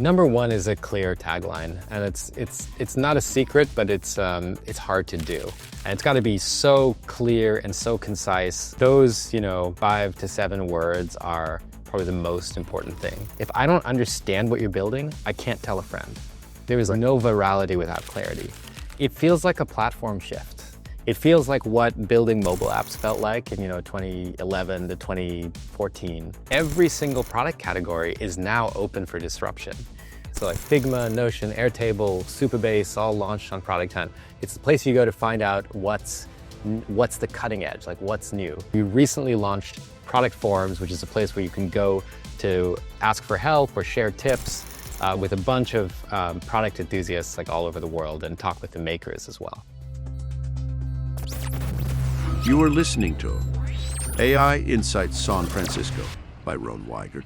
Number one is a clear tagline, and it's not a secret, but it's hard to do. And it's got to be so clear and so concise. Those 5 to 7 words are probably the most important thing. If I don't understand what you're building, I can't tell a friend. There is no virality without clarity. It feels like a platform shift. It feels like what building mobile apps felt like in 2011 to 2014. Every single product category is now open for disruption. So like Figma, Notion, Airtable, Supabase, all launched on Product Hunt. It's the place you go to find out what's the cutting edge, like what's new. We recently launched Product Forums, which is a place where you can go to ask for help or share tips with a bunch of product enthusiasts like all over the world and talk with the makers as well. You are listening to AI Insights San Francisco by Ron Weigert.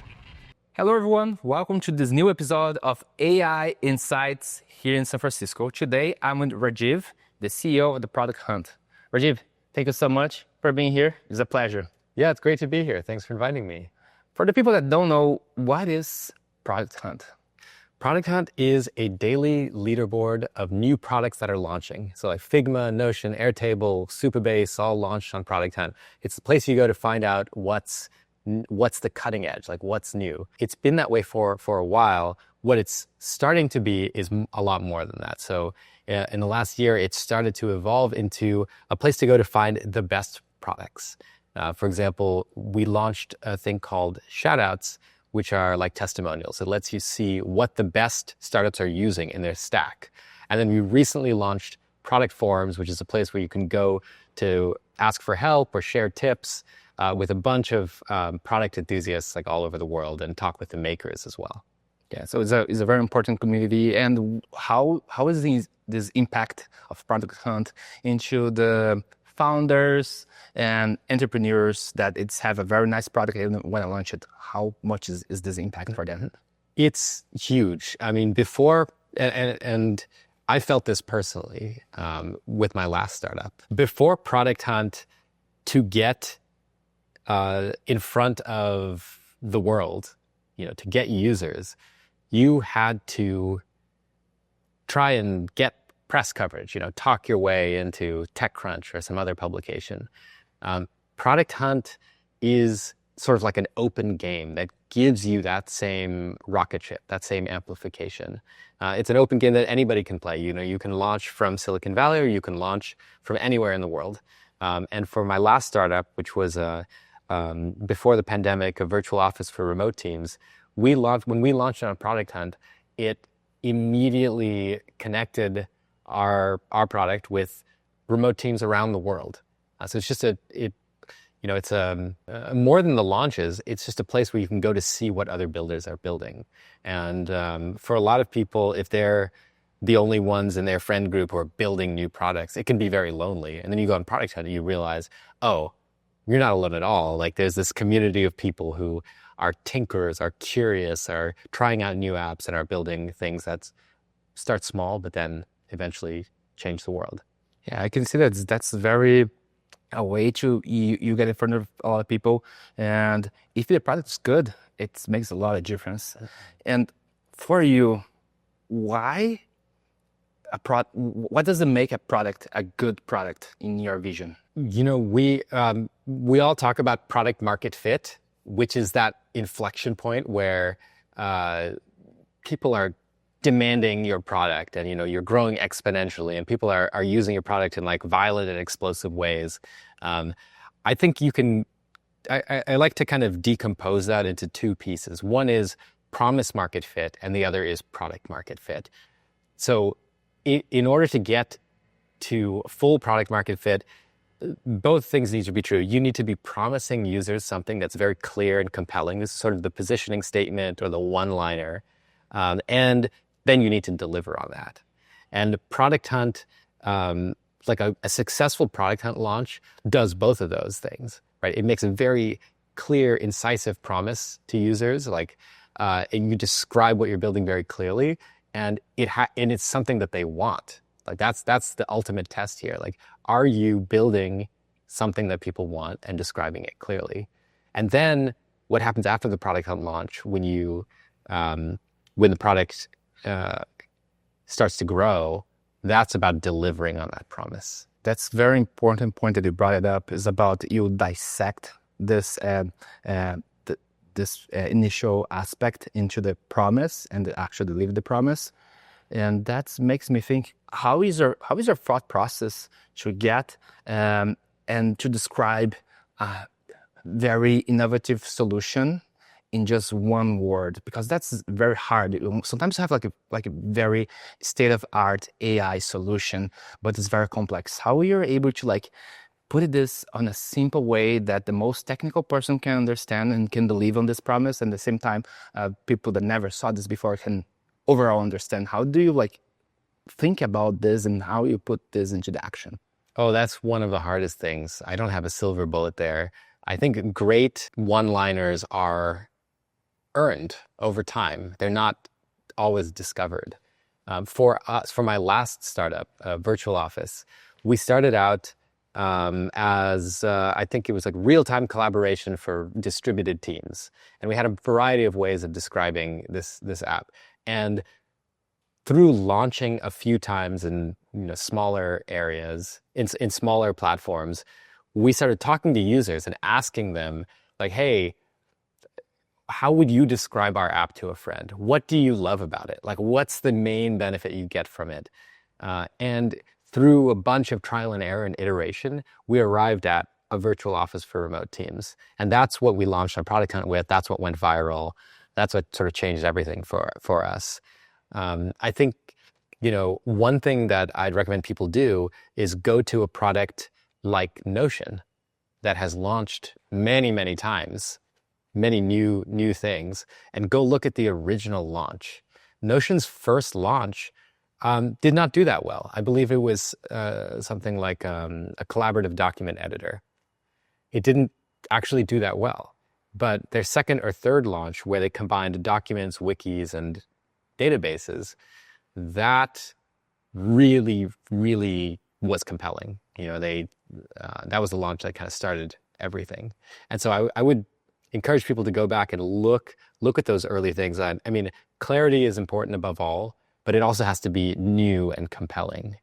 Hello everyone, welcome to this new episode of AI Insights here in San Francisco. Today I'm with Rajiv, the CEO of the Product Hunt. Rajiv, thank you so much for being here. It's a pleasure. Yeah, it's great to be here. Thanks for inviting me. For the people that don't know, what is Product Hunt? Product Hunt is a daily leaderboard of new products that are launching. So like Figma, Notion, Airtable, Supabase, all launched on Product Hunt. It's the place you go to find out what's the cutting edge, like what's new. It's been that way for a while. What it's starting to be is a lot more than that. So in the last year, it's started to evolve into a place to go to find the best products. For example, we launched a thing called Shoutouts, which are like testimonials. It lets you see what the best startups are using in their stack. And then we recently launched Product Forums, which is a place where you can go to ask for help or share tips with a bunch of product enthusiasts like all over the world and talk with the makers as well. Yeah, so it's a very important community. And how is this impact of Product Hunt into the founders and entrepreneurs that have a very nice product and when I launch it? How much is this impact for them? It's huge. I mean, before, and I felt this personally with my last startup. Before Product Hunt, to get in front of the world, to get users, you had to try and get press coverage, talk your way into TechCrunch or some other publication. Product Hunt is sort of like an open game that gives you that same rocket ship, that same amplification. It's an open game that anybody can play. You can launch from Silicon Valley or you can launch from anywhere in the world. And for my last startup, which was before the pandemic, a virtual office for remote teams, when we launched on Product Hunt, it immediately connected our product with remote teams around the world. So it's just it's more than the launches. It's just a place where you can go to see what other builders are building. And for a lot of people, if they're the only ones in their friend group who are building new products, it can be very lonely. And then you go on Product Hunt and you realize, oh, you're not alone at all. Like there's this community of people who are tinkerers, are curious, are trying out new apps and are building things that start small, but then eventually change the world. Yeah, I can see that's very a way to you get in front of a lot of people, and if the product is good, it makes a lot of difference. And for you, what does it make a product a good product in your vision? We all talk about product market fit, which is that inflection point where people are demanding your product and you're growing exponentially and people are using your product in like violent and explosive ways. I think I like to kind of decompose that into two pieces. One is promise market fit and the other is product market fit. So in order to get to full product market fit, both things need to be true. You need to be promising users something that's very clear and compelling. This is sort of the positioning statement or the one-liner. And then you need to deliver on that. And Product Hunt, like a successful Product Hunt launch does both of those things, right? It makes a very clear, incisive promise to users, and you describe what you're building very clearly, and it's something that they want. Like that's the ultimate test here. Like, are you building something that people want and describing it clearly? And then what happens after the Product Hunt launch when you when the product starts to grow, that's about delivering on that promise. That's very important point that you brought it up, is about you dissect this initial aspect into the promise and actually deliver the promise. And that makes me think, how is your thought process to get and to describe a very innovative solution in just one word? Because that's very hard. Sometimes you have like a very state-of-art AI solution, but it's very complex. How are you able to like put this on a simple way that the most technical person can understand and can believe on this promise, and at the same time, people that never saw this before can overall understand? How do you like think about this and how you put this into the action? Oh, that's one of the hardest things. I don't have a silver bullet there. I think great one-liners are earned over time. They're not always discovered. For us, for my last startup, Virtual Office, we started out as I think it was like real-time collaboration for distributed teams, and we had a variety of ways of describing this app. And through launching a few times in smaller areas, in smaller platforms, we started talking to users and asking them like, hey, how would you describe our app to a friend? What do you love about it? Like, what's the main benefit you get from it? And through a bunch of trial and error and iteration, we arrived at a virtual office for remote teams. And that's what we launched our product hunt with. That's what went viral. That's what sort of changed everything for us. I think, one thing that I'd recommend people do is go to a product like Notion that has launched many, many times, many new things, and go look at the original launch. Notion's first launch did not do that well. I believe it was something like a collaborative document editor. It didn't actually do that well. But their second or third launch, where they combined documents, wikis, and databases, that really, really was compelling. That was the launch that kind of started everything. And so I would encourage people to go back and look at those early things. I mean, clarity is important above all, but it also has to be new and compelling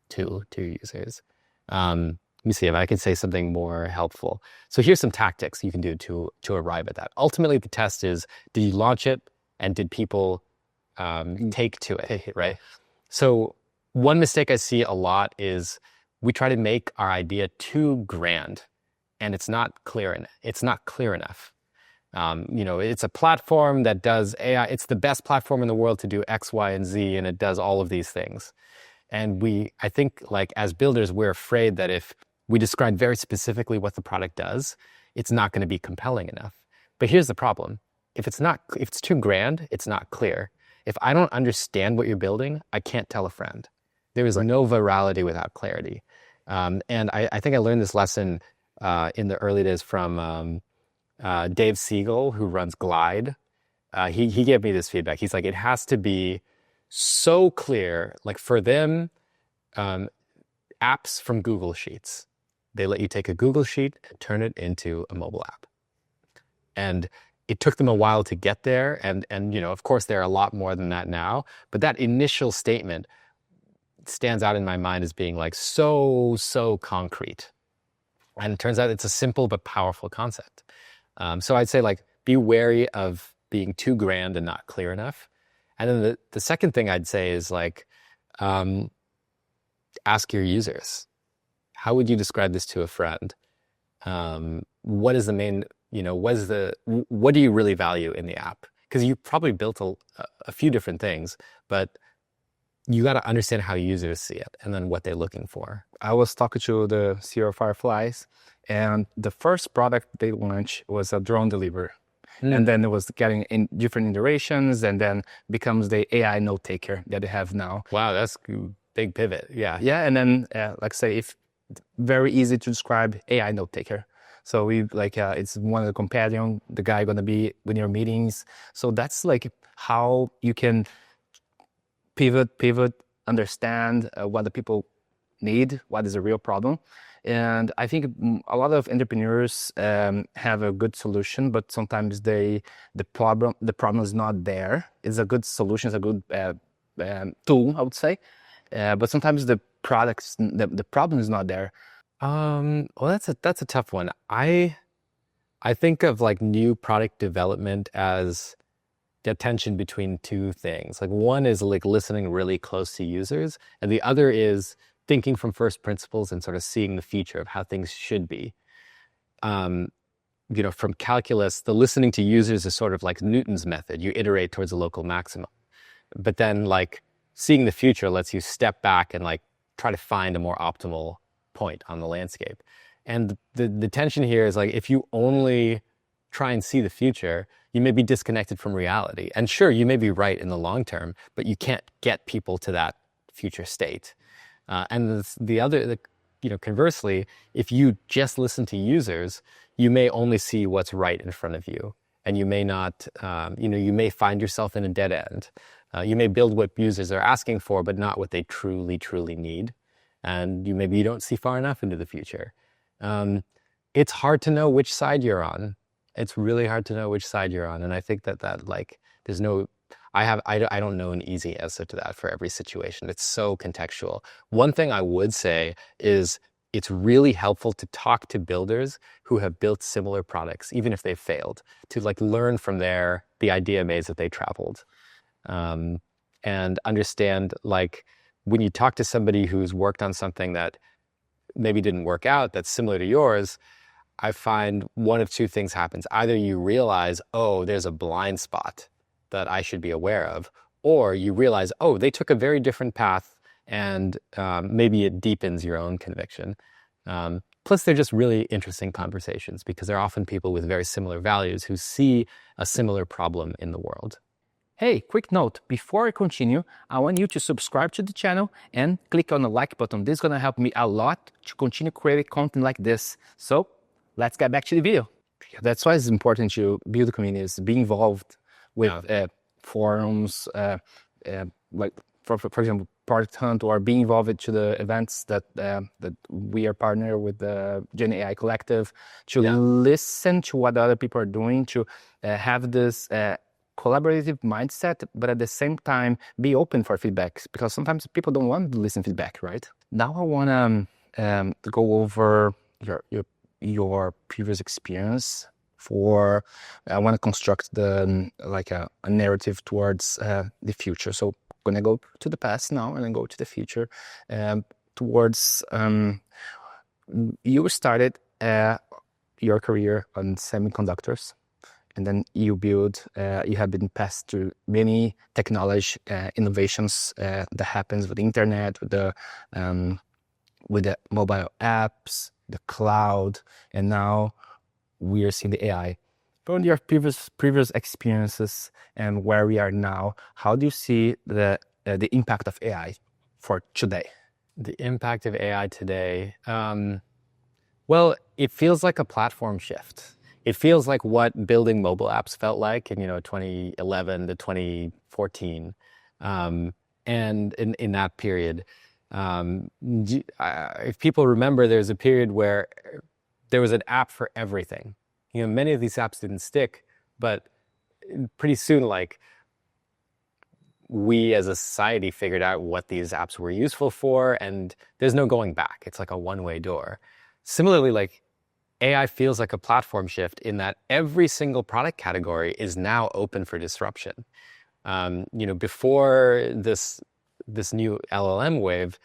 to users. Let me see if I can say something more helpful. So here's some tactics you can do to arrive at that. Ultimately, the test is, did you launch it and did people take to it, right? So one mistake I see a lot is we try to make our idea too grand, and it's not clear enough. It's a platform that does AI. It's the best platform in the world to do X, Y, and Z, and it does all of these things. And I think like as builders, we're afraid that if we describe very specifically what the product does, it's not going to be compelling enough. But here's the problem. If it's too grand, it's not clear. If I don't understand what you're building, I can't tell a friend. There is no virality without clarity. And I think I learned this lesson in the early days from Dave Siegel, who runs Glide. He gave me this feedback. He's like, it has to be so clear. Like for them, apps from Google Sheets, they let you take a Google Sheet and turn it into a mobile app. And it took them a while to get there. And of course, there are a lot more than that now. But that initial statement stands out in my mind as being like so concrete. And it turns out it's a simple but powerful concept. So I'd say like, be wary of being too grand and not clear enough. And then the second thing I'd say is like, ask your users, how would you describe this to a friend? What is the main, what do you really value in the app? Because you probably built a few different things, but you got to understand how users see it and then what they're looking for. I was talking to the CEO of Fireflies, and the first product they launched was a drone delivery. And then it was getting in different iterations, and then becomes the AI note taker that they have now. Wow, that's a big pivot. Yeah. Yeah, and then like say, if very easy to describe AI note taker. So we like it's one of the companion, the guy gonna be in your meetings. So that's like how you can pivot, understand what the people need, what is a real problem, And I think a lot of entrepreneurs have a good solution, but sometimes the problem is not there. It's a good solution, it's a good tool, I would say. But sometimes the problem is not there. Well, that's a tough one. I think of like new product development as the tension between two things. Like one is like listening really close to users, and the other is thinking from first principles and sort of seeing the future of how things should be. From calculus, the listening to users is sort of like Newton's method. You iterate towards a local maximum. But then like seeing the future lets you step back and like try to find a more optimal point on the landscape. And the tension here is like, if you only try and see the future, you may be disconnected from reality. And sure, you may be right in the long term, but you can't get people to that future state. Conversely, if you just listen to users, you may only see what's right in front of you. And you may not, you may find yourself in a dead end. You may build what users are asking for, but not what they truly, truly need. And maybe you don't see far enough into the future. It's hard to know which side you're on. It's really hard to know which side you're on. And I think that like, there's no, I don't know an easy answer to that for every situation. It's so contextual. One thing I would say is it's really helpful to talk to builders who have built similar products, even if they've failed, to like learn from the idea maze that they traveled. And understand, like, when you talk to somebody who's worked on something that maybe didn't work out, that's similar to yours, I find one of two things happens. Either you realize, oh, there's a blind spot that I should be aware of, or you realize, oh, they took a very different path, and maybe it deepens your own conviction. Plus, they're just really interesting conversations because they're often people with very similar values who see a similar problem in the world. Hey, quick note, before I continue, I want you to subscribe to the channel and click on the like button. This is gonna help me a lot to continue creating content like this. So let's get back to the video. That's why it's important to build communities, be involved with forums, like for example, Product Hunt, or be involved to the events that we are partnered with the Gen AI Collective, to listen to what other people are doing, to have this collaborative mindset, but at the same time be open for feedbacks, because sometimes people don't want to listen to feedback, right? Now I want to go over your previous experience. I want to construct a narrative towards the future. So I'm gonna go to the past now and then go to the future. Towards you started your career on semiconductors, and then you have been passed through many technology innovations that happens with the internet, with the mobile apps, the cloud, and now we are seeing the AI. From your previous experiences and where we are now, how do you see the impact of AI for today? The impact of AI today? Well, it feels like a platform shift. It feels like what building mobile apps felt like in 2011 to 2014, and in that period, if people remember, there's a period where there was an app for everything. Many of these apps didn't stick, but pretty soon, like, we as a society figured out what these apps were useful for, and there's no going back. It's like a one-way door. Similarly, like, AI feels like a platform shift in that every single product category is now open for disruption. Before this new LLM wave,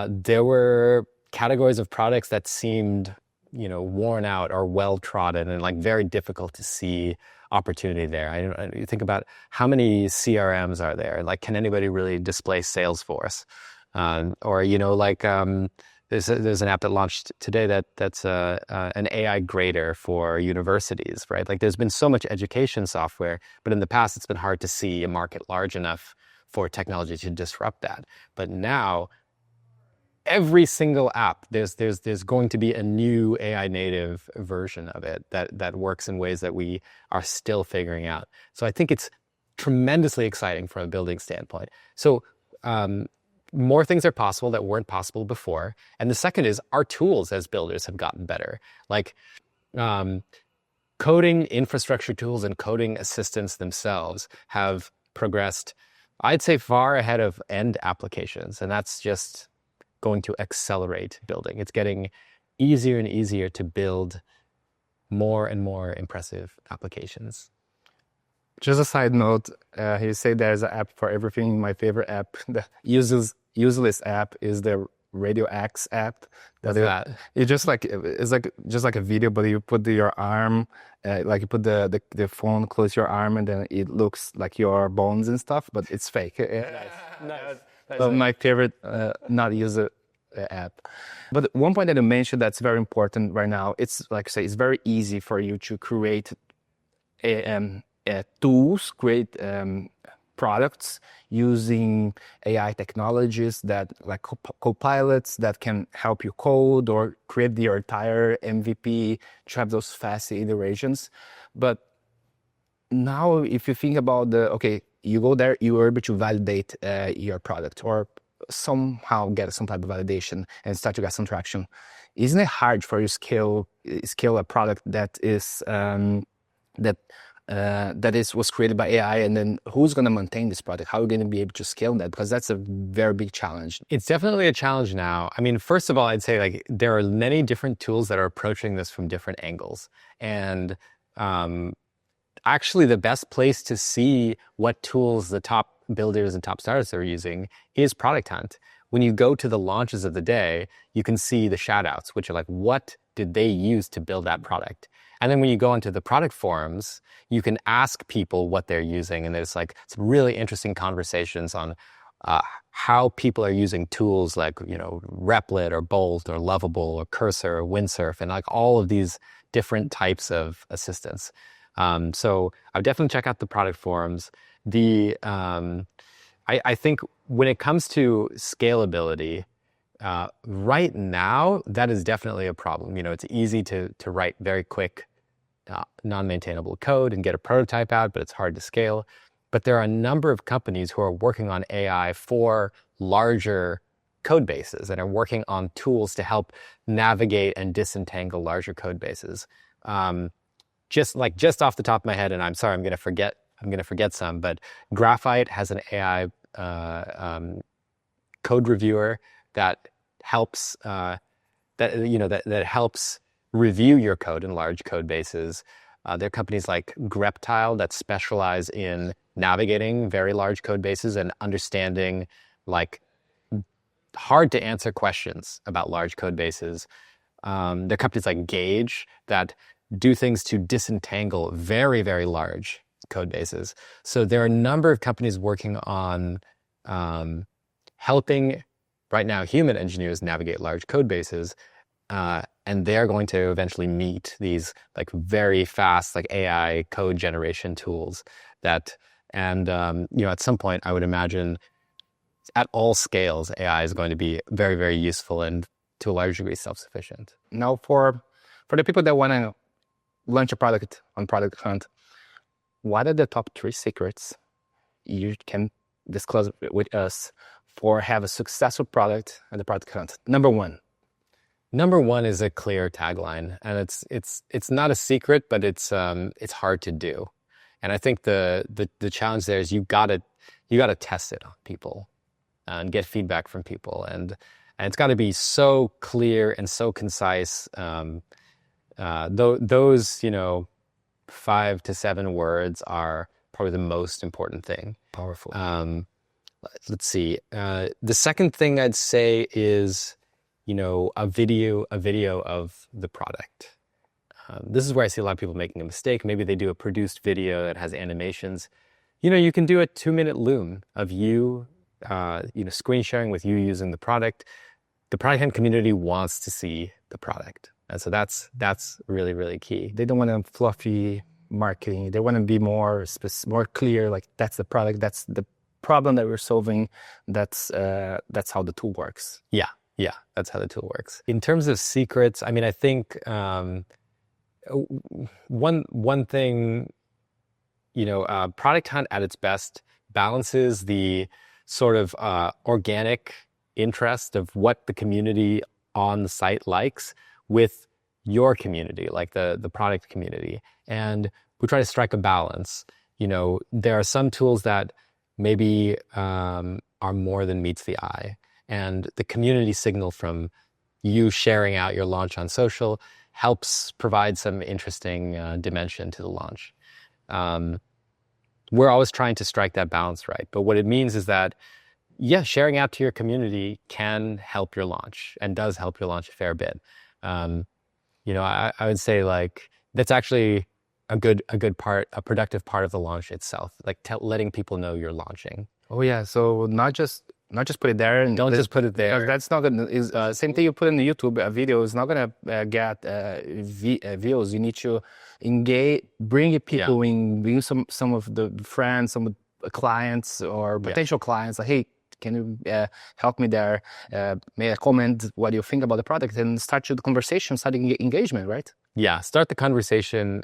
there were categories of products that seemed worn out or well-trodden and like very difficult to see opportunity there. You think about how many CRMs are there? Like, can anybody really display Salesforce? There's an app that launched today that's an AI grader for universities, right? Like, there's been so much education software, but in the past it's been hard to see a market large enough for technology to disrupt that. But now, every single app, there's going to be a new AI native version of it that works in ways that we are still figuring out. So I think it's tremendously exciting from a building standpoint. So more things are possible that weren't possible before. And the second is our tools as builders have gotten better. Like coding infrastructure tools and coding assistants themselves have progressed, I'd say, far ahead of end applications. And that's just going to accelerate building. It's getting easier and easier to build more and more impressive applications. Just a side note, he said there's an app for everything. My favorite app, the useless app, is the Radio X app. What's that? It's just like a video, but you put your arm, like you put the phone close to your arm, and then it looks like your bones and stuff, but it's fake. Nice. So my favorite not user app. But one point that you mentioned that's very important right now, it's like I say, it's very easy for you to create tools, create products using AI technologies that like co-pilots that can help you code or create your entire MVP to have those fast iterations. But now if you think about you go there, you are able to validate your product or somehow get some type of validation and start to get some traction. Isn't it hard for you to scale a product that was created by AI, and then who's going to maintain this product? How are you going to be able to scale that? Because that's a very big challenge. It's definitely a challenge now. I mean, first of all, I'd say like there are many different tools that are approaching this from different angles. And actually the best place to see what tools the top builders and top startups are using is Product Hunt. When you go to the launches of the day, you can see the shout outs, which are like, what did they use to build that product? And then when you go into the product forums, you can ask people what they're using. And there's like some really interesting conversations on how people are using tools like, Replit or Bolt or Lovable or Cursor or Windsurf and like all of these different types of assistants. So I would definitely check out the product forums. I think when it comes to scalability, right now, that is definitely a problem. It's easy to write very quick, non-maintainable code and get a prototype out, but it's hard to scale. But there are a number of companies who are working on AI for larger code bases and are working on tools to help navigate and disentangle larger code bases. Just off the top of my head, and I'm sorry, I'm going to forget some, but Graphite has an AI code reviewer that helps that helps review your code in large code bases. There are companies like Greptile that specialize in navigating very large code bases and understanding like hard to answer questions about large code bases. There are companies like Gauge that do things to disentangle very, very large code bases. So there are a number of companies working on helping right now human engineers navigate large code bases, and they're going to eventually meet these like very fast like AI code generation tools that, and at some point I would imagine at all scales AI is going to be very, very useful and to a large degree self-sufficient. Now for the people that want to launch a product on Product Hunt, what are the top 3 secrets you can disclose with us for have a successful product at the Product Hunt? Number one is a clear tagline, and it's not a secret, but it's hard to do. And I think the challenge there is you gotta test it on people and get feedback from people, and it's got to be so clear and so concise. Those 5 to 7 words are probably the most important thing. Powerful. Let's see. The second thing I'd say is, a video of the product. This is where I see a lot of people making a mistake. Maybe they do a produced video that has animations. You can do a 2-minute loom of you, screen sharing with you using the product. The Product Hunt community wants to see the product. And so that's really, really key. They don't want a fluffy marketing. They want to be more clear, like that's the product, that's the problem that we're solving. That's how the tool works. Yeah, that's how the tool works. In terms of secrets, I mean, I think one thing, Product Hunt at its best balances the sort of organic interest of what the community on the site likes with your community, like the product community. And we try to strike a balance. There are some tools that maybe are more than meets the eye. And the community signal from you sharing out your launch on social helps provide some interesting dimension to the launch. We're always trying to strike that balance right. But what it means is that, sharing out to your community can help your launch and does help your launch a fair bit. I would say like that's actually a productive part of the launch itself, like letting people know you're launching. Oh yeah, so not just put it there and don't just put it there. That's not gonna. Same thing you put in the YouTube video is not gonna get views. You need to engage, bring people in, bring some of the friends, some clients or potential clients. Like, hey, can you help me there? May I comment what you think about the product and start the conversation, starting engagement, right? Yeah, start the conversation.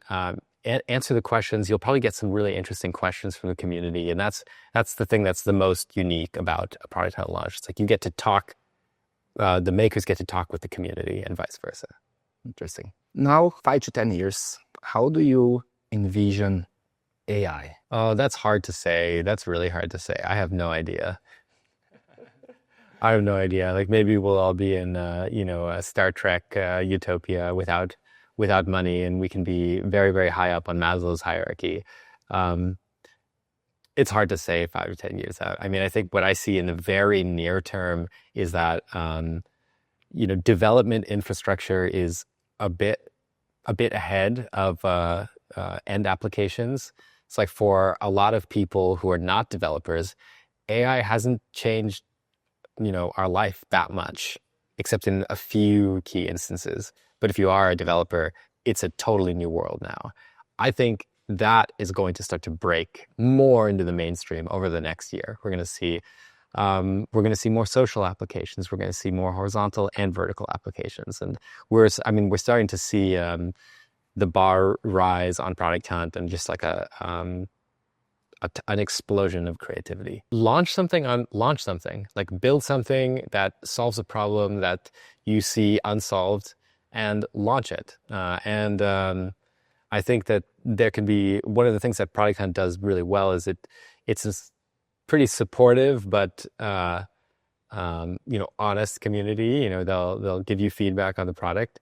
Answer the questions. You'll probably get some really interesting questions from the community. And that's the thing that's the most unique about a product hunt launch. It's like you get to talk, the makers get to talk with the community and vice versa. Interesting. Now, 5 to 10 years, how do you envision AI? Oh, that's hard to say. That's really hard to say. I have no idea. I have no idea. Like maybe we'll all be in, a Star Trek utopia without money, and we can be very, very high up on Maslow's hierarchy. It's hard to say 5 or 10 years out. I mean, I think what I see in the very near term is that, development infrastructure is a bit ahead of end applications. It's like for a lot of people who are not developers, AI hasn't changed, our life that much, except in a few key instances. But if you are a developer, it's a totally new world now. I think that is going to start to break more into the mainstream over the next year. We're going to see more social applications. We're going to see more horizontal and vertical applications. And we're starting to see the bar rise on Product Hunt and just like an explosion of creativity. Launch something, like build something that solves a problem that you see unsolved and launch it. I think that there can be, one of the things that Product Hunt does really well is it's a pretty supportive but honest community. They'll give you feedback on the product,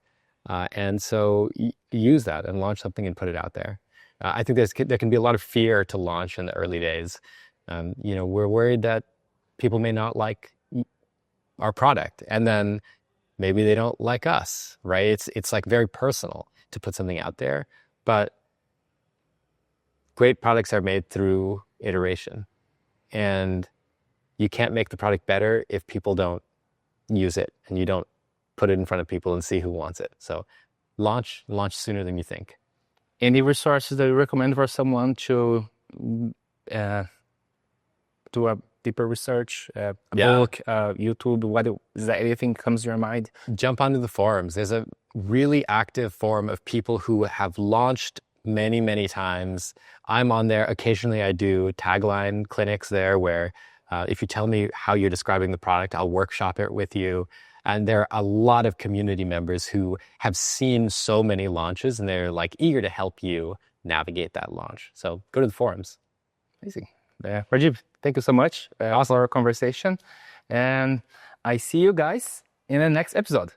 and so use that and launch something and put it out there. I think there can be a lot of fear to launch in the early days. We're worried that people may not like our product, and then maybe they don't like us, right? It's like very personal to put something out there, but great products are made through iteration, and you can't make the product better if people don't use it and you don't put it in front of people and see who wants it. So launch sooner than you think. Any resources that you recommend for someone to do a deeper research, a book, YouTube? Is there anything comes to your mind? Jump onto the forums. There's a really active forum of people who have launched many, many times. I'm on there. Occasionally I do Tagline clinics there where if you tell me how you're describing the product, I'll workshop it with you. And there are a lot of community members who have seen so many launches and they're like eager to help you navigate that launch. So go to the forums. Amazing. Rajiv, thank you so much. Awesome conversation. And I see you guys in the next episode.